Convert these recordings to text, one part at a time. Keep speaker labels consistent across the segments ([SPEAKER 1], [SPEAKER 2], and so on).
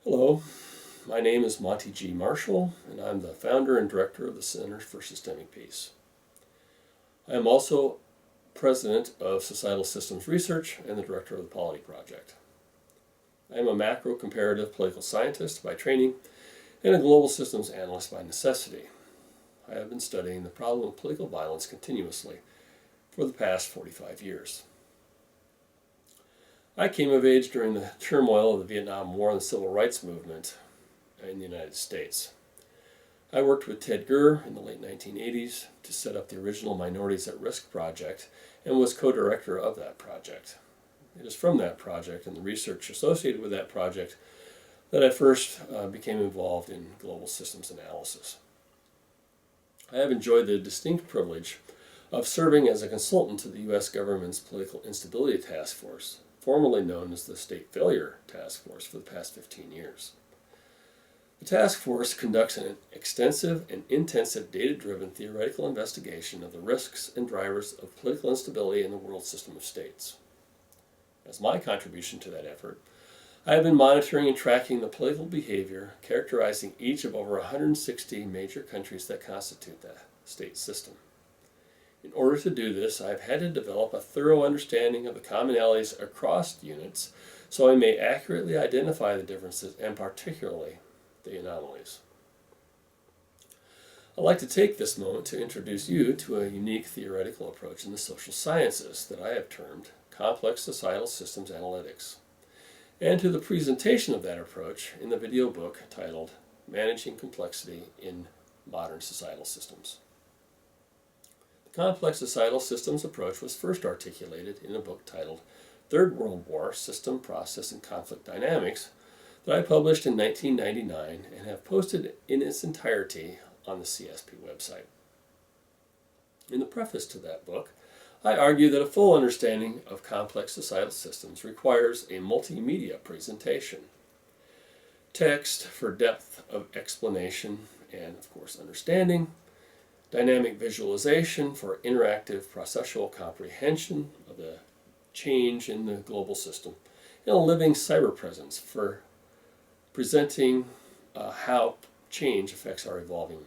[SPEAKER 1] Hello, my name is Monty G. Marshall, and I'm the founder and director of the Center for Systemic Peace. I am also president of Societal Systems Research and the director of the Polity Project. I am a macro-comparative political scientist by training and a global systems analyst by necessity. I have been studying the problem of political violence continuously for the past 45 years. I came of age during the turmoil of the Vietnam War and the Civil Rights Movement in the United States. I worked with Ted Gurr in the late 1980s to set up the original Minorities at Risk project and was co-director of that project. It is from that project and the research associated with that project that I first became involved in global systems analysis. I have enjoyed the distinct privilege of serving as a consultant to the U.S. government's Political Instability Task Force, formerly known as the State Failure Task Force, for the past 15 years. The task force conducts an extensive and intensive data-driven theoretical investigation of the risks and drivers of political instability in the world system of states. As my contribution to that effort, I have been monitoring and tracking the political behavior characterizing each of over 160 major countries that constitute the state system. In order to do this, I've had to develop a thorough understanding of the commonalities across units so I may accurately identify the differences and particularly the anomalies. I'd like to take this moment to introduce you to a unique theoretical approach in the social sciences that I have termed complex societal systems analytics, and to the presentation of that approach in the video book titled Managing Complexity in Modern Societal Systems. The complex societal systems approach was first articulated in a book titled Third World War: System, Process, and Conflict Dynamics that I published in 1999 and have posted in its entirety on the CSP website. In the preface to that book, I argue that a full understanding of complex societal systems requires a multimedia presentation. Text for depth of explanation and, of course, understanding, dynamic visualization for interactive processual comprehension of the change in the global system, and a living cyber presence for presenting how change affects our evolving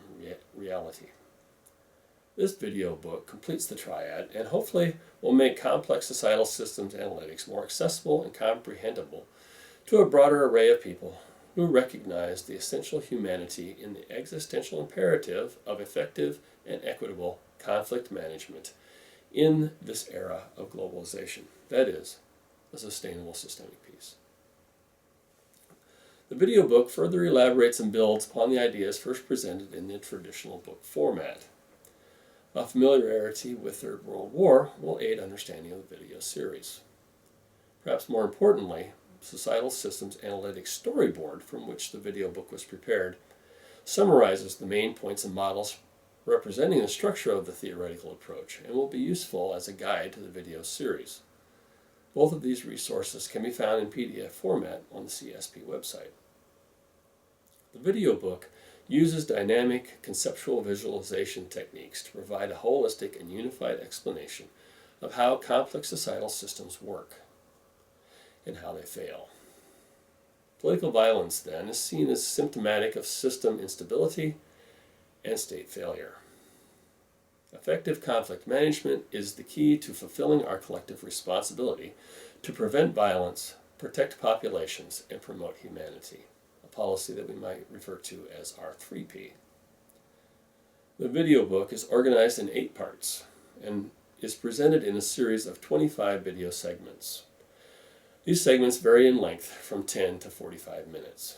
[SPEAKER 1] reality. This video book completes the triad and hopefully will make complex societal systems analytics more accessible and comprehensible to a broader array of people who recognize the essential humanity in the existential imperative of effective and equitable conflict management in this era of globalization, that is, a sustainable systemic peace. The video book further elaborates and builds upon the ideas first presented in the traditional book format. A familiarity with Third World War will aid understanding of the video series. Perhaps more importantly, Societal Systems Analytics Storyboard, from which the video book was prepared, summarizes the main points and models representing the structure of the theoretical approach and will be useful as a guide to the video series. Both of these resources can be found in PDF format on the CSP website. The video book uses dynamic conceptual visualization techniques to provide a holistic and unified explanation of how complex societal systems work and how they fail. Political violence, then, is seen as symptomatic of system instability and state failure. Effective conflict management is the key to fulfilling our collective responsibility to prevent violence, protect populations, and promote humanity, a policy that we might refer to as our 3P. The video book is organized in 8 parts and is presented in a series of 25 video segments. These segments vary in length from 10 to 45 minutes.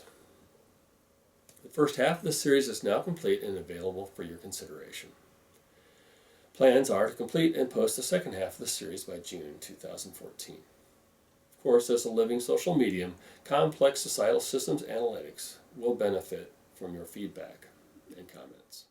[SPEAKER 1] The first half of the series is now complete and available for your consideration. Plans are to complete and post the second half of the series by June 2014. Of course, as a living social medium, complex societal systems analytics will benefit from your feedback and comments.